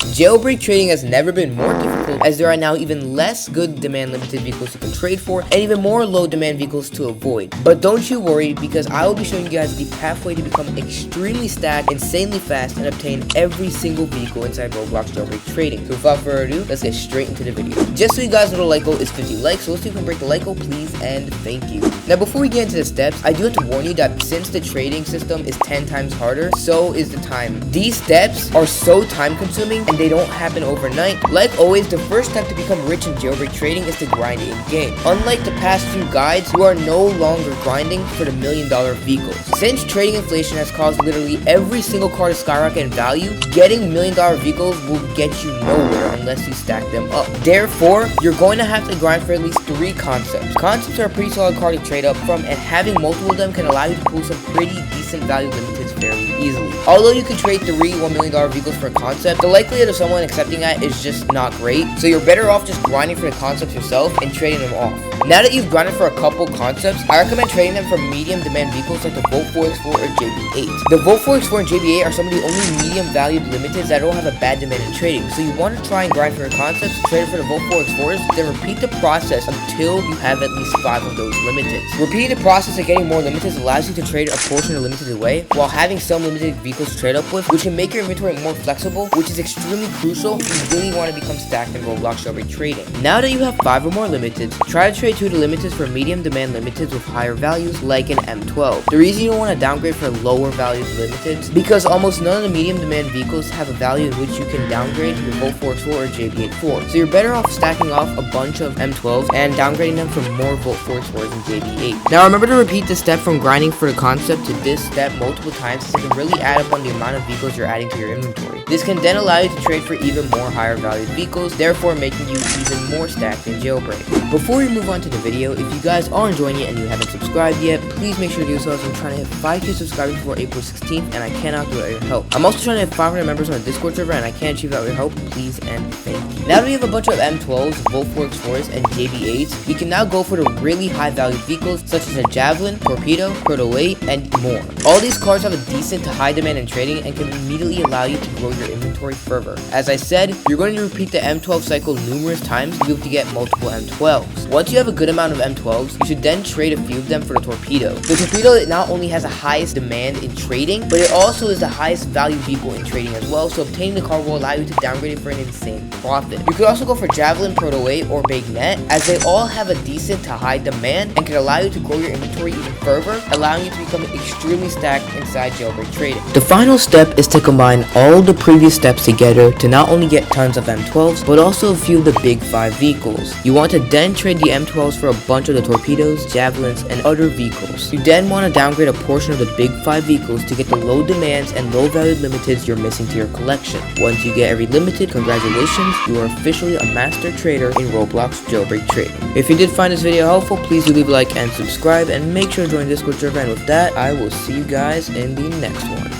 Jailbreak trading has never been more difficult, as there are now even less good demand limited vehicles you can trade for and even more low demand vehicles to avoid. But don't you worry, because I will be showing you guys the pathway to become extremely stacked, insanely fast, and obtain every single vehicle inside Roblox Jailbreak trading. So without further ado, let's get straight into the video. Just so you guys know, the like goal is 50 likes, so let's see if we can break the like goal, please, and thank you. Now before we get into the steps, I do have to warn you that since the trading system is 10 times harder, so is the time. These steps are so time consuming and they don't happen overnight. Like always, the first step to become rich in Jailbreak trading is to grind in game. Unlike the past few guides, you are no longer grinding for the $1 million vehicles. Since trading inflation has caused literally every single car to skyrocket in value, getting $1 million vehicles will get you nowhere unless you stack them up. Therefore, you're going to have to grind for at least 3 concepts. Concepts are a pretty solid card to trade up from, and having multiple of them can allow you to pull some pretty decent value limiteds fairly easily. Although you can trade 3 $1 million vehicles for a concept, the likelihood of someone accepting that is just not great, so you're better off just grinding for the concepts yourself and trading them off. Now that you've grinded for a couple concepts, I recommend trading them for medium demand vehicles like the Volt 4X4 or JB8. The Volt 4X4 and JB8 are some of the only medium valued limiteds that don't have a bad demand in trading, so you want to try and grind for your concepts, trade for the Volt 4X4s, then repeat the process until you have at least 5 of those limiteds. Repeating the process of getting more limiteds allows you to trade a portion of limiteds away, while having some limited vehicles to trade up with, which can make your inventory more flexible, which is extremely crucial if you really want to become stacked in Roblox Jailbreak trading. Now that you have 5 or more limiteds, try to trade 2 of the limiteds for medium demand limiteds with higher values like an M12. The reason you don't want to downgrade for lower valued limiteds, because almost none of the medium demand vehicles have a value in which you can downgrade your Volt 4X4 or JB8-4. So you're better off stacking off a bunch of M12s and downgrading them for more Volt 4X4s and JB8. Now remember to repeat this step from grinding for the concept to this step multiple times, since it can really add up on the amount of vehicles you're adding to your inventory. This can then allow you to trade for even more higher valued vehicles, therefore making you even more stacked in Jailbreak. Before we move on to the video, if you guys are enjoying it and you haven't subscribed yet, please make sure to do so, as I'm trying to hit 5k subscribers before April 16th and I cannot do it without your help. I'm also trying to hit 500 members on the Discord server and I can't achieve that with your help. Please and thank you. Now that we have a bunch of M12s, Volt 4X4s, and JB8s, we can now go for the really high valued vehicles such as a Javelin, Torpedo, Proto 8, and more. All these cars have a decent to high demand in trading and can immediately allow you to grow your inventory further. As I said, you're going to repeat the M12 cycle numerous times to be able to get multiple M12s. Once you have a good amount of M12s, you should then trade a few of them for the Torpedo. The Torpedo not only has the highest demand in trading, but it also is the highest value vehicle in trading as well, so obtaining the car will allow you to downgrade it for an insane profit. You could also go for Javelin, Proto 8, or Big Net, as they all have a decent to high demand and can allow you to grow your inventory even further, allowing you to become extremely stacked inside Jailbreak trading. The final step is to combine all the previous steps together to not only get tons of M12s, but also a few of the big 5 vehicles. You want to then trade the M12s for a bunch of the Torpedoes, Javelins, and other vehicles. You then want to downgrade a portion of the big 5 vehicles to get the low demands and low valued limiteds you're missing to your collection. Once you get every limited, congratulations, you are officially a master trader in Roblox Jailbreak trading. If you did find this video helpful, please do leave a like and subscribe, and make sure to join the Discord server, and with that, I will see you guys in the next one.